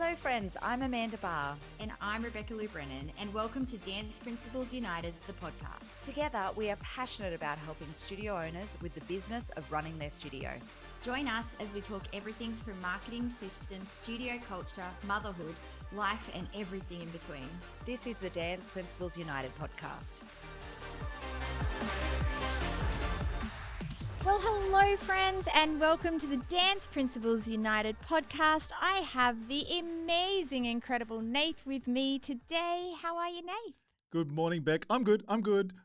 Hello friends, I'm Amanda Barr. And I'm Rebecca Lou Brennan, and welcome to Dance Principles United, the podcast. Together, we are passionate about helping studio owners with the business of running their studio. Join us as we talk everything from marketing, systems, studio culture, motherhood, life, and everything in between. This is the Dance Principles United podcast. Well, hello friends, and welcome to the Dance Principles United podcast. I have the amazing, incredible Nath with me today. How are you, Nath? Good morning, Beck. I'm good.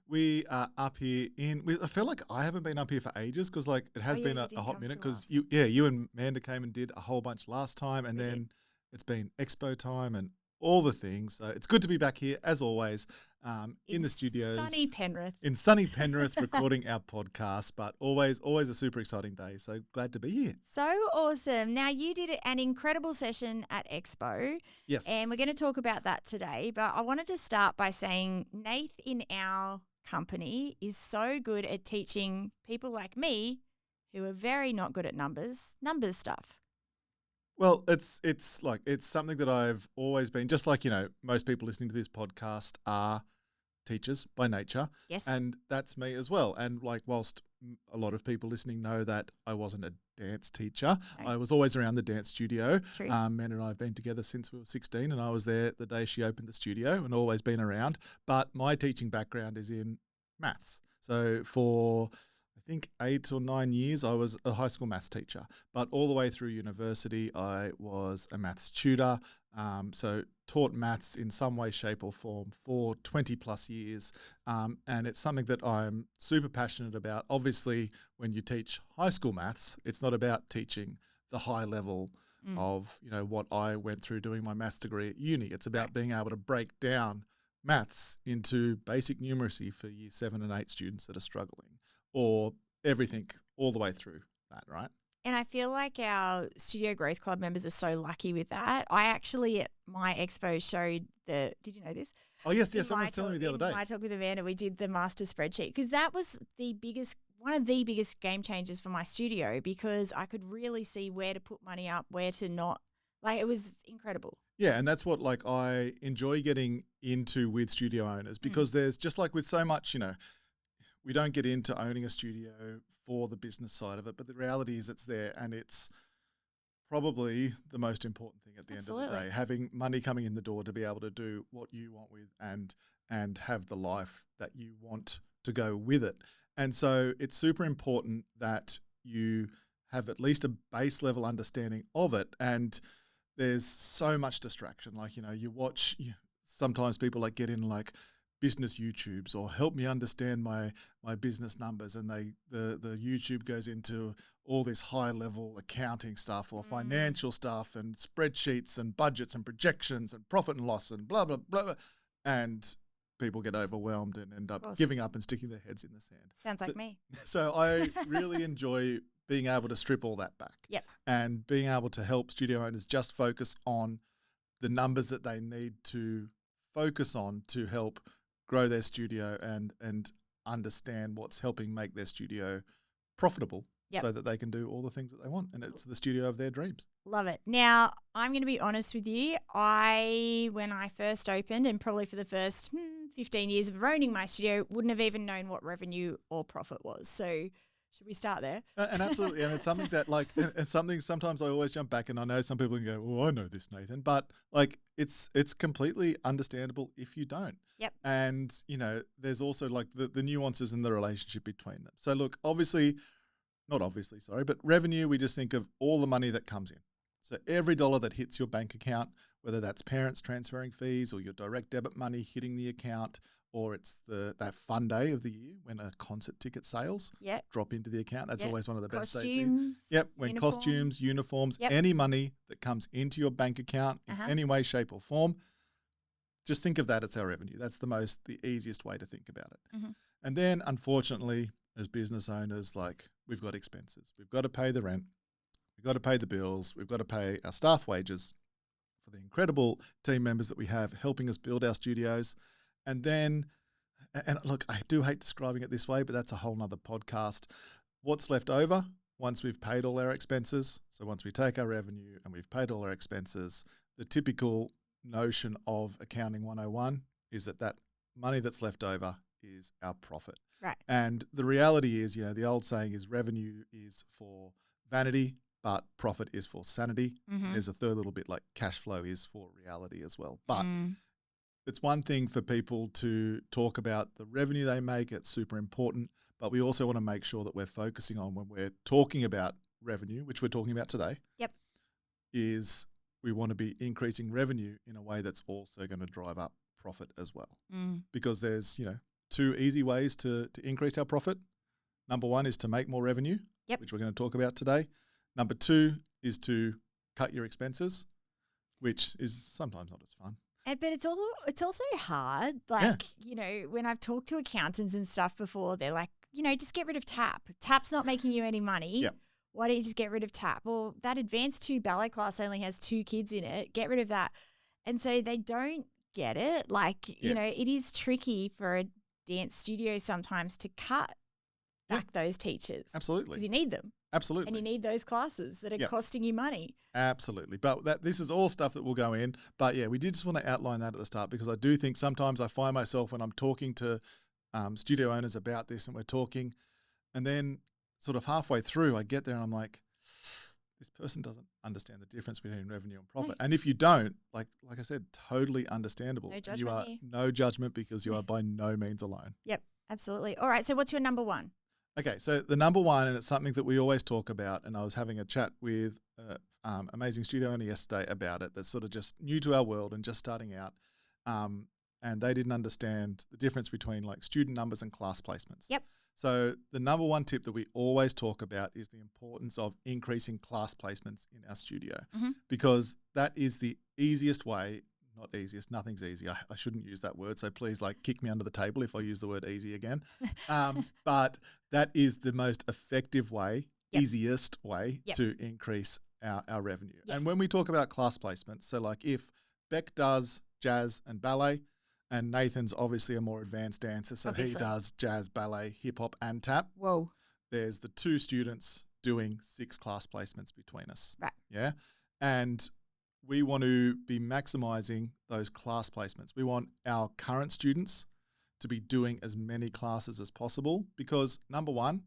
We are up here I feel like I haven't been up here for ages because it has been a hot minute because you and Amanda came and did a whole bunch last time, and then it's been expo time and all the things. So it's good to be back here as always in the studios. In sunny Penrith recording our podcast, but always a super exciting day. So glad to be here. So awesome. Now you did an incredible session at Expo. Yes. And we're going to talk about that today. But I wanted to start by saying Nath in our company is so good at teaching people like me who are very not good at numbers stuff. Well, it's something that I've always been, just like, most people listening to this podcast are teachers by nature. Yes. And that's me as well. And whilst a lot of people listening know that I wasn't a dance teacher, no. I was always around the dance studio. True. Amanda and I have been together since we were 16, and I was there the day she opened the studio and always been around. But my teaching background is in maths. So for I think 8 or 9 years, I was a high school maths teacher, but all the way through university, I was a maths tutor. So taught maths in some way, shape or form for 20 plus years. And it's something that I'm super passionate about. Obviously, when you teach high school maths, it's not about teaching the high level of, what I went through doing my maths degree at uni. It's about being able to break down maths into basic numeracy for year 7 and 8 students that are struggling, or everything all the way through that, right? And I feel like our Studio Growth Club members are so lucky with that. I actually, at my expo, showed did you know this? Oh, yes, someone was telling me the other day. In my talk with Amanda, we did the master spreadsheet because that was one of the biggest game changers for my studio, because I could really see where to put money up, where to not. It was incredible. Yeah, and that's what I enjoy getting into with studio owners, because there's just like with so much, we don't get into owning a studio for the business side of it, but the reality is it's there, and it's probably the most important thing at the end of the day, having money coming in the door to be able to do what you want with and have the life that you want to go with it. And so it's super important that you have at least a base level understanding of it. And there's so much distraction. You watch, sometimes people get in business YouTubes, or help me understand my business numbers, and the YouTube goes into all this high level accounting stuff or financial stuff and spreadsheets and budgets and projections and profit and loss and blah blah blah, and people get overwhelmed and end up giving up and sticking their heads in the sand. Sounds like me. So I really enjoy being able to strip all that back. Yep. And being able to help studio owners just focus on the numbers that they need to focus on to help grow their studio and understand what's helping make their studio profitable, so that they can do all the things that they want, and it's the studio of their dreams. Love it. Now, I'm going to be honest with you. When I first opened, and probably for the first 15 years of owning my studio, wouldn't have even known what revenue or profit was. So should we start there? And absolutely. And it's something that it's something sometimes I always jump back, and I know some people can go, "Oh, I know this, Nathan," but it's completely understandable if you don't. Yep. And, there's also the nuances in the relationship between them. So look, but revenue, we just think of all the money that comes in. So every dollar that hits your bank account, whether that's parents transferring fees or your direct debit money hitting the account, or it's that fun day of the year when a concert ticket sales drop into the account. That's always one of the best days. Yep, when costumes, uniforms, any money that comes into your bank account in any way, shape or form, just think of that as our revenue. That's the easiest way to think about it. Mm-hmm. And then, unfortunately, as business owners, we've got expenses. We've got to pay the rent. We've got to pay the bills. We've got to pay our staff wages for the incredible team members that we have helping us build our studios. And then, and look, I do hate describing it this way, but that's a whole nother podcast. What's left over once we've paid all our expenses? So once we take our revenue and we've paid all our expenses, the typical notion of accounting 101 is that money that's left over is our profit. Right. And the reality is, the old saying is revenue is for vanity, but profit is for sanity. Mm-hmm. There's a third little bit like cash flow is for reality as well. But it's one thing for people to talk about the revenue they make. It's super important. But we also want to make sure that we're focusing on when we're talking about revenue, which we're talking about today. Yep. Is we want to be increasing revenue in a way that's also going to drive up profit as well. Because there's, two easy ways to increase our profit. Number one is to make more revenue, which we're going to talk about today. Number two is to cut your expenses, which is sometimes not as fun. But it's also hard. Like, when I've talked to accountants and stuff before, they're like, just get rid of TAP. TAP's not making you any money. Yep. Why don't you just get rid of TAP? Well, that advanced 2 ballet class only has 2 kids in it. Get rid of that. And so they don't get it. Like, it is tricky for a dance studio sometimes to cut back those teachers. Absolutely. Because you need them. Absolutely. And you need those classes that are costing you money. Absolutely. But this is all stuff that will go in. But we did just want to outline that at the start because I do think sometimes I find myself when I'm talking to studio owners about this and we're talking and then sort of halfway through I get there and I'm like, this person doesn't understand the difference between revenue and profit. No. And if you don't, like I said, totally understandable. No judgment you are here. No judgment because you are by no means alone. Yep, absolutely. All right, so what's your number one? Okay, so the number one, and it's something that we always talk about, and I was having a chat with amazing studio owner yesterday about it that's sort of just new to our world and just starting out, and they didn't understand the difference between like student numbers and class placements. Yep. So the number one tip that we always talk about is the importance of increasing class placements in our studio because that is the easiest way. Not easiest, nothing's easy. I shouldn't use that word, so please kick me under the table if I use the word easy again. But that is the most effective way, easiest way to increase our revenue. Yes. And when we talk about class placements, so like if Beck does jazz and ballet, and Nathan's obviously a more advanced dancer, so he does jazz, ballet, hip hop, and tap. Whoa. There's the 2 students doing 6 class placements between us. Right. Yeah. And we want to be maximizing those class placements. We want our current students to be doing as many classes as possible because, number one,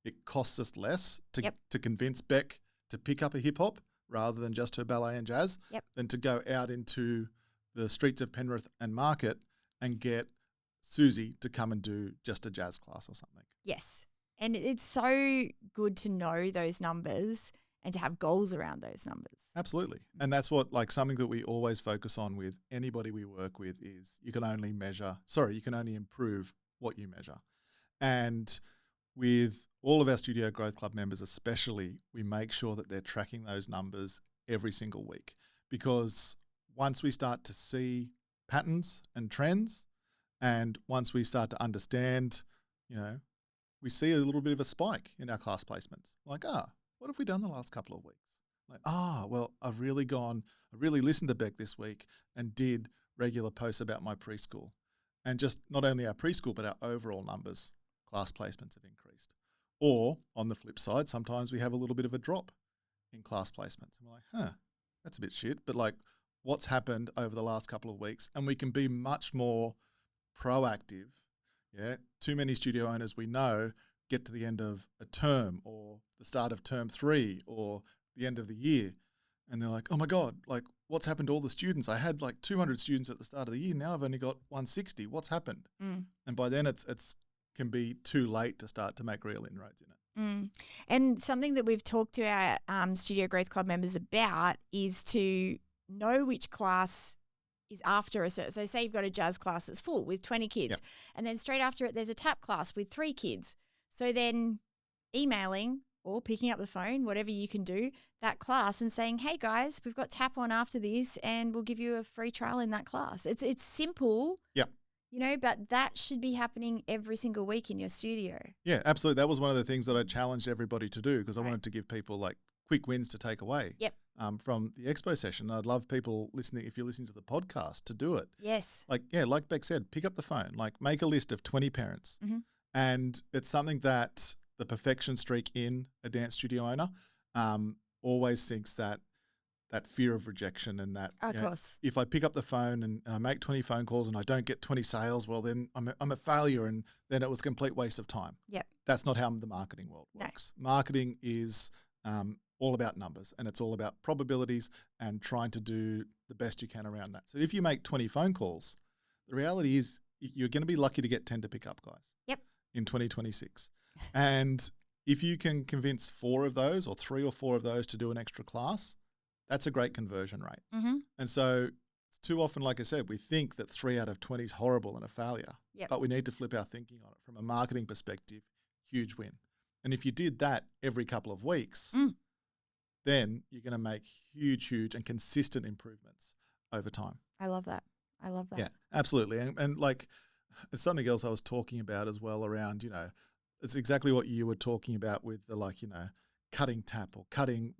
it costs us less to convince Beck to pick up a hip hop rather than just her ballet and jazz than to go out into the streets of Penrith and Market and get Susie to come and do just a jazz class or something. Yes. And it's so good to know those numbers and to have goals around those numbers. Absolutely. And that's what something that we always focus on with anybody we work with is you can only improve what you measure. And with all of our Studio Growth Club members especially, we make sure that they're tracking those numbers every single week because once we start to see patterns and trends and once we start to understand, we see a little bit of a spike in our class placements. Like, what have we done the last couple of weeks? Like, well, I've really listened to Beck this week and did regular posts about my preschool. And just not only our preschool, but our overall numbers, class placements have increased. Or on the flip side, sometimes we have a little bit of a drop in class placements. And we're like, that's a bit shit. But what's happened over the last couple of weeks? And we can be much more proactive. Yeah. Too many studio owners we know get to the end of a term or the start of term 3 or the end of the year and they're like, oh my God, what's happened to all the students? I had 200 students at the start of the year. Now I've only got 160. What's happened? And by then it's can be too late to start to make real inroads in it. And something that we've talked to our Studio Growth Club members about is to know which class is after a certain. So say you've got a jazz class that's full with 20 kids and then straight after it there's a tap class with 3 kids. So then emailing or picking up the phone, whatever you can do, that class and saying, hey guys, we've got tap on after this and we'll give you a free trial in that class. It's simple. Yep. But that should be happening every single week in your studio. Yeah, absolutely. That was one of the things that I challenged everybody to do because I wanted to give people quick wins to take away from the expo session. I'd love people listening, if you're listening to the podcast, to do it. Yes. Like Beck said, pick up the phone, make a list of 20 parents. And it's something that the perfection streak in a dance studio owner always thinks that that fear of rejection and that Of course. if I pick up the phone and I make 20 phone calls and I don't get 20 sales, well, then I'm a failure, and then it was a complete waste of time. Yep. That's not how the marketing world works. No. Marketing is all about numbers, and it's all about probabilities and trying to do the best you can around that. So if you make 20 phone calls, the reality is you're going to be lucky to get 10 to pick up, guys. Yep. In 2026. And if you can convince 4 of those or 3 or 4 of those to do an extra class, that's a great conversion rate. Mm-hmm. And so too often, like I said, we think that 3 out of 20 is horrible and a failure. Yep. But we need to flip our thinking on it. From a marketing perspective, huge win. And if you did that every couple of weeks, then you're going to make huge and consistent improvements over time. I love that. Yeah, absolutely. And like, it's something else I was talking about as well around, it's exactly what you were talking about with the cutting tap or cutting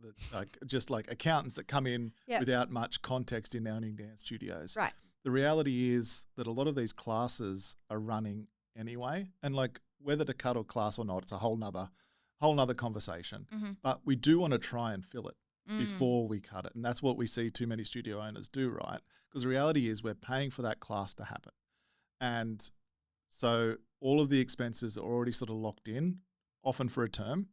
just like accountants that come in without much context in owning dance studios. Right. The reality is that a lot of these classes are running anyway, and like whether to cut a class or not, it's a whole nother conversation. Mm-hmm. But we do want to try and fill it before we cut it. And that's what we see too many studio owners do, right? Because the reality is we're paying for that class to happen. And so all of the expenses are already sort of locked in, often for a term.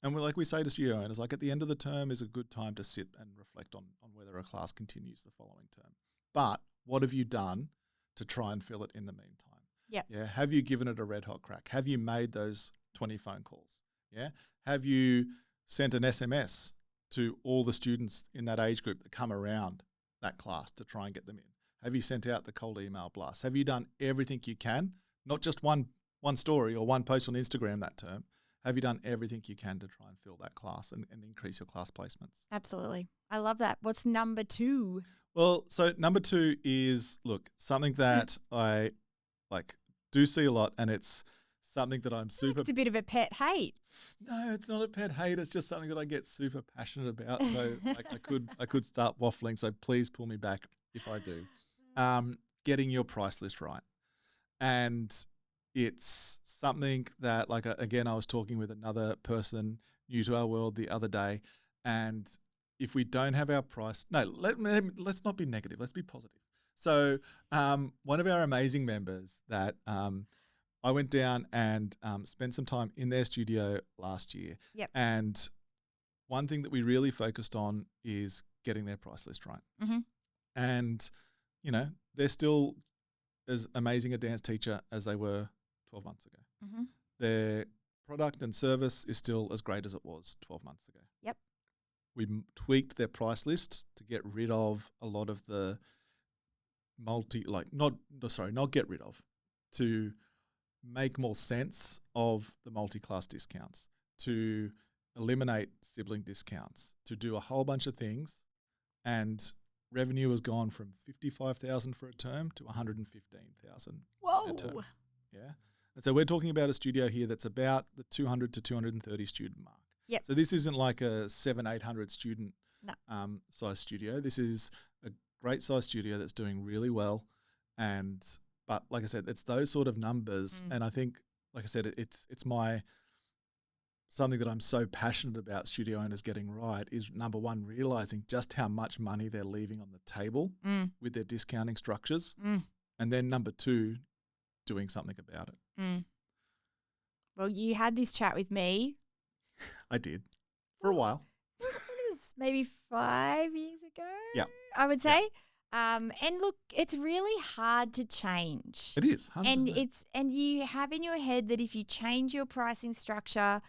And we say to studio owners, like at the end of the term is a good time to sit and reflect on whether a class continues the following term. But what have you done to try and fill it in the meantime? Yep. Yeah. Have you given it a red hot crack? Have you made those 20 phone calls? Yeah. Have you sent an SMS to all the students in that age group that come around that class to try and get them in? Have you sent out the cold email blasts? Have you done everything you can? Not just one story or one post on Instagram that term. Have you done everything you can to try and fill that class and increase your class placements? Absolutely. I love that. What's number 2? Well, so number 2 is, something that I do see a lot, and it's something that I'm super... It's a bit of a pet hate. No, it's not a pet hate. It's just something that I get super passionate about. So I could start waffling, so please pull me back if I do. Getting your price list right. And it's something that, again, I was talking with another person new to our world the other day, and if we don't have our price... No, let's not be negative. Let's be positive. So one of our amazing members that I went down and spent some time in their studio last year. Yep. And one thing that we really focused on is getting their price list right. Mm-hmm. And, they're still as amazing a dance teacher as they were 12 months ago. Mm-hmm. Their product and service is still as great as it was 12 months ago. Yep. We tweaked their price list to get rid of a lot of the not get rid of, to make more sense of the multi-class discounts, to eliminate sibling discounts, to do a whole bunch of things, and revenue has gone from 55,000 for a term to 115,000 Whoa. a term. Yeah. And so we're talking about a studio here that's about the 200 to 230 student mark. Yep. So this isn't like a 700-800 student size studio. This is a great size studio that's doing really well. But like I said, it's those sort of numbers. And I think, like I said, it's something that I'm so passionate about studio owners getting right is, number one, realizing just how much money they're leaving on the table with their discounting structures. And then number 2, doing something about it. Well, you had this chat with me. I did. For a while. It was maybe 5 years ago, yeah, I would say. And look, it's really hard to change. It is, 100%. And you have in your head that if you change your pricing structure,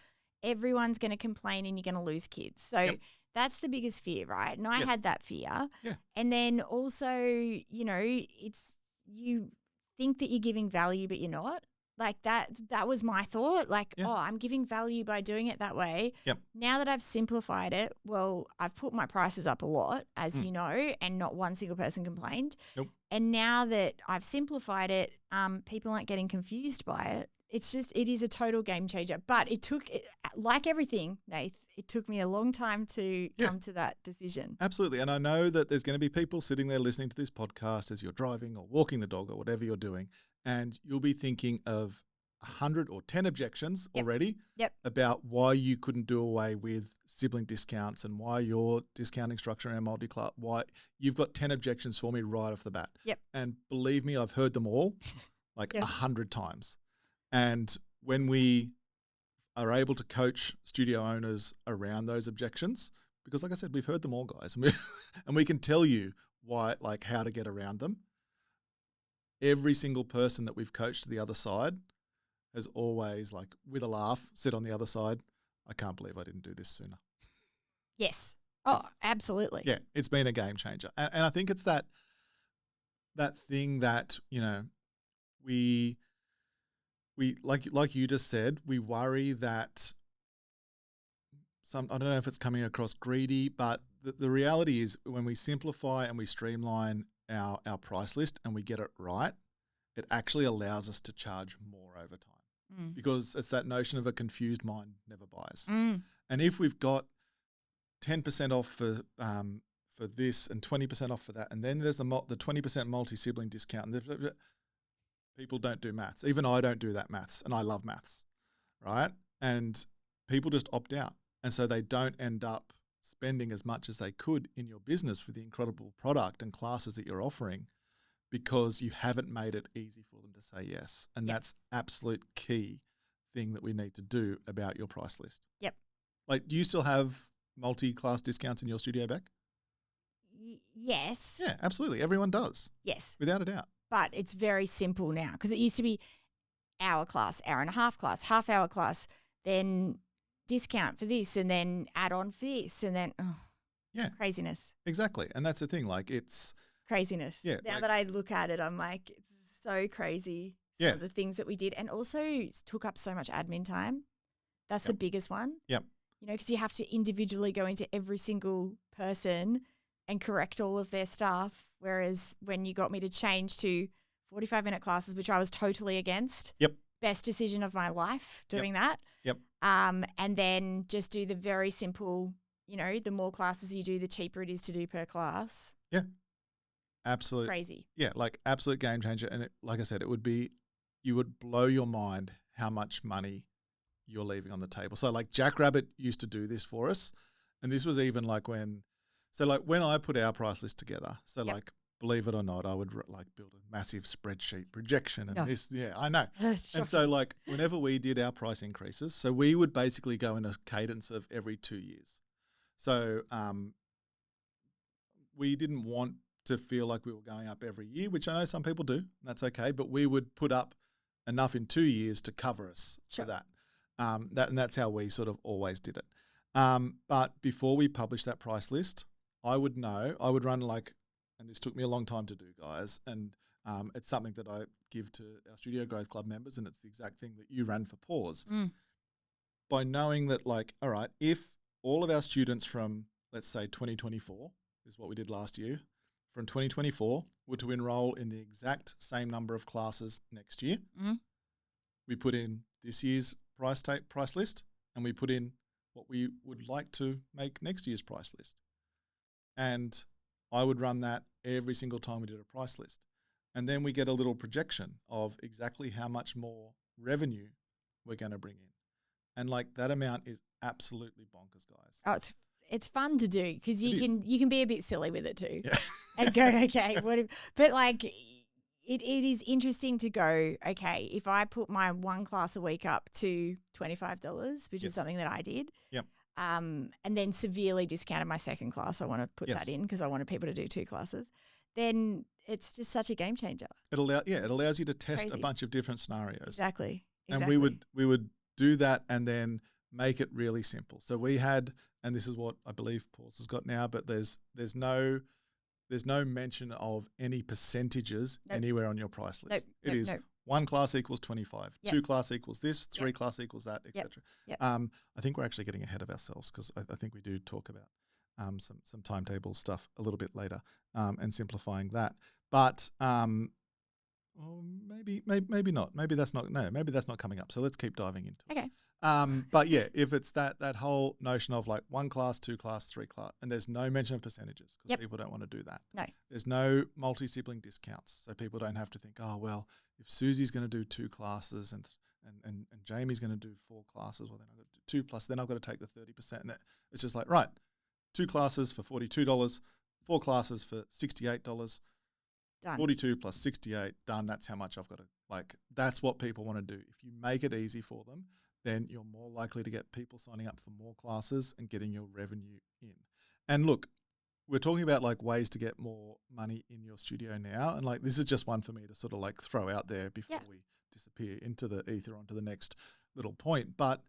everyone's going to complain and you're going to lose kids. So that's the biggest fear, right? And I had that fear. Yeah. And then also, it's you think that you're giving value, but you're not. Like that was my thought. I'm giving value by doing it that way. Yep. Now that I've simplified it, well, I've put my prices up a lot, as you know, and not one single person complained. Nope. And now that I've simplified it, people aren't getting confused by it. It is a total game changer. But it took, like everything, Nath, it took me a long time to come to that decision. Absolutely. And I know that there's going to be people sitting there listening to this podcast as you're driving or walking the dog or whatever you're doing, and you'll be thinking of 100 or 10 objections Yep. already Yep. about why you couldn't do away with sibling discounts and why your discounting structure and multi-class, why you've got 10 objections for me right off the bat. Yep. And believe me, I've heard them all like Yep. 100 times. And when we are able to coach studio owners around those objections, because like I said, we've heard them all, guys, and we can tell you why, like how to get around them. Every single person that we've coached to the other side has always, like, with a laugh, said on the other side, I can't believe I didn't do this sooner. Yes. Oh, absolutely. Yeah, it's been a game changer. And I think it's that thing that, you know, we like you just said, we worry that I don't know if it's coming across greedy, but the reality is when we simplify and we streamline our price list and we get it right, it actually allows us to charge more over time. Because it's that notion of a confused mind never buys. And if we've got 10% off for this and 20% off for that, and then there's the 20% multi-sibling discount, and people don't do maths. Even I don't do that maths, and I love maths, right? And people just opt out. And so they don't end up spending as much as they could in your business for the incredible product and classes that you're offering, because you haven't made it easy for them to say yes. And that's absolute key thing that we need to do about your price list. Yep. Like, do you still have multi-class discounts in your studio back? Yes. Yeah, absolutely. Everyone does. Yes. Without a doubt. But it's very simple now, because it used to be hour class, hour and a half class, half hour class, then discount for this, and then add on for this, and then craziness. Exactly. And that's the thing. Like, it's craziness. Yeah, Now like- that I look at it, I'm like, it's so crazy. Some Yeah. of the things that we did, and also took up so much admin time. That's the biggest one. Yep. You know, because you have to individually go into every single person and correct all of their stuff. Whereas when you got me to change to 45-minute classes, which I was totally against. Yep. Best decision of my life doing that. Yep. And then just do the very simple, you know, the more classes you do, the cheaper it is to do per class. absolute Crazy. Yeah, like absolute game changer. And like I said, you would blow your mind how much money you're leaving on the table. So like Jackrabbit used to do this for us. And this was even like when I put our price list together. So like, believe it or not, I would like build a massive spreadsheet projection and this. Yeah, I know. And so like whenever we did our price increases, so we would basically go in a cadence of every 2 years. So we didn't want to feel like we were going up every year, which I know some people do. And that's okay. But we would put up enough in 2 years to cover us for that. And that's how we sort of always did it. But before we published that price list, I would run like, and this took me a long time to do, guys, and it's something that I give to our Studio Growth Club members, and it's the exact thing that you ran for Pause. By knowing that, like, all right, if all of our students from, let's say, 2024 is what we did last year, from 2024 were to enroll in the exact same number of classes next year, we put in this year's price list, and we put in what we would like to make next year's price list. And I would run that every single time we did a price list. And then we get a little projection of exactly how much more revenue we're going to bring in. And like that amount is absolutely bonkers, guys. Oh, it's fun to do because you can be a bit silly with it too. Yeah. And go, okay, but like it is interesting to go, okay, if I put my one class a week up to $25, which is something that I did. Yep. And then severely discounted my second class. I want to put that in because I wanted people to do 2 classes. Then it's just such a game changer. It allows you to test a bunch of different scenarios. Exactly. And we would do that and then make it really simple. So we had, and this is what I believe Paul's has got now, but there's no mention of any percentages anywhere on your price list. It is 1 class equals 25, 2 class equals this, 3 class equals that, etc. I think we're actually getting ahead of ourselves because I think we do talk about some timetable stuff a little bit later and simplifying that. But maybe not. Maybe that's not coming up. So let's keep diving into it. Okay. But yeah, if it's that whole notion of like 1 class, 2 class, 3 class, and there's no mention of percentages because people don't want to do that. No. There's no multi-sibling discounts, so people don't have to think, oh well, if Susie's going to do 2 classes and and Jamie's going to do 4 classes. Well, then I've got to do 2 plus. Then I've got to take the 30%. And it's just like, right, 2 classes for $42, 4 classes for $68. Done. 42 plus 68, done. That's how much I've got to, like, that's what people want to do. If you make it easy for them, then you're more likely to get people signing up for more classes and getting your revenue in. And look, we're talking about like ways to get more money in your studio now. And like, this is just one for me to sort of like throw out there before we disappear into the ether onto the next little point. But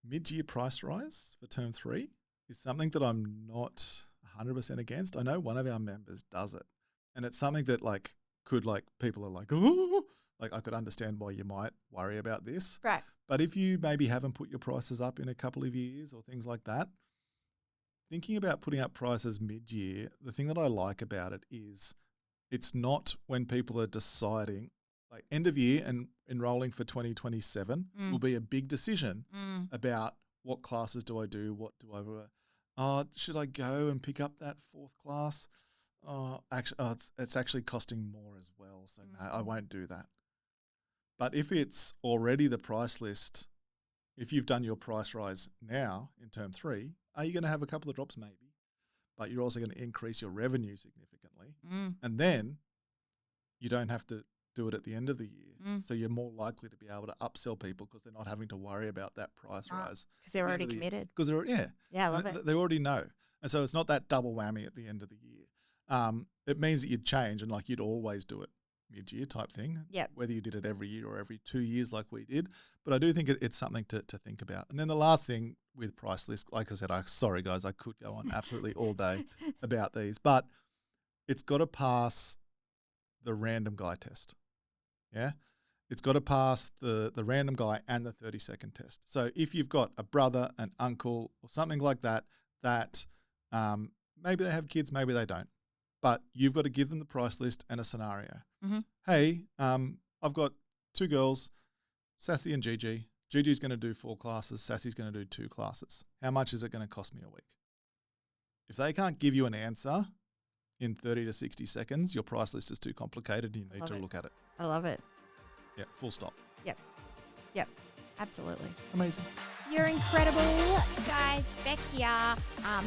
mid-year price rise for term 3 is something that I'm not 100% against. I know one of our members does it. And it's something that like could like people are like, oh, like I could understand why you might worry about this. Right. But if you maybe haven't put your prices up in a couple of years or things like that, thinking about putting up prices mid-year, the thing that I like about it is it's not when people are deciding, like end of year and enrolling for 2027 will be a big decision about what classes do I do, what do I, should I go and pick up that 4th class? It's actually costing more as well, so no, I won't do that. But if it's already the price list, if you've done your price rise now in term 3, are you going to have a couple of drops? Maybe. But you're also going to increase your revenue significantly. And then you don't have to do it at the end of the year. So you're more likely to be able to upsell people because they're not having to worry about that price rise. Because they're already committed. Because they're, I love it. They already know. And so it's not that double whammy at the end of the year. It means that you'd change and like you'd always do it mid-year type thing, whether you did it every year or every 2 years like we did. But I do think it's something to think about. And then the last thing with price list, like I said, sorry guys, I could go on absolutely all day about these, but it's got to pass the random guy test. Yeah? It's got to pass the random guy and the 30-second test. So if you've got a brother, an uncle, or something like that, maybe they have kids, maybe they don't. But you've got to give them the price list and a scenario. Hey, I've got 2 girls, Sassy and Gigi. Gigi's going to do 4 classes. Sassy's going to do 2 classes. How much is it going to cost me a week? If they can't give you an answer in 30 to 60 seconds, your price list is too complicated and you need to look at it. I love it. Yeah, full stop. Yep. Absolutely. Amazing. You're incredible. Guys, Beck here.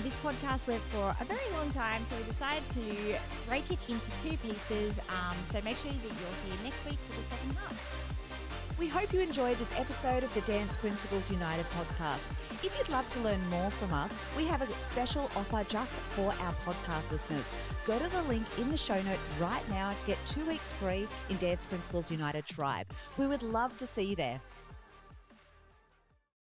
This podcast went for a very long time, so we decided to break it into 2 pieces. So make sure that you're here next week for the second half. We hope you enjoyed this episode of the Dance Principles United podcast. If you'd love to learn more from us, we have a special offer just for our podcast listeners. Go to the link in the show notes right now to get 2 weeks free in Dance Principles United Tribe. We would love to see you there.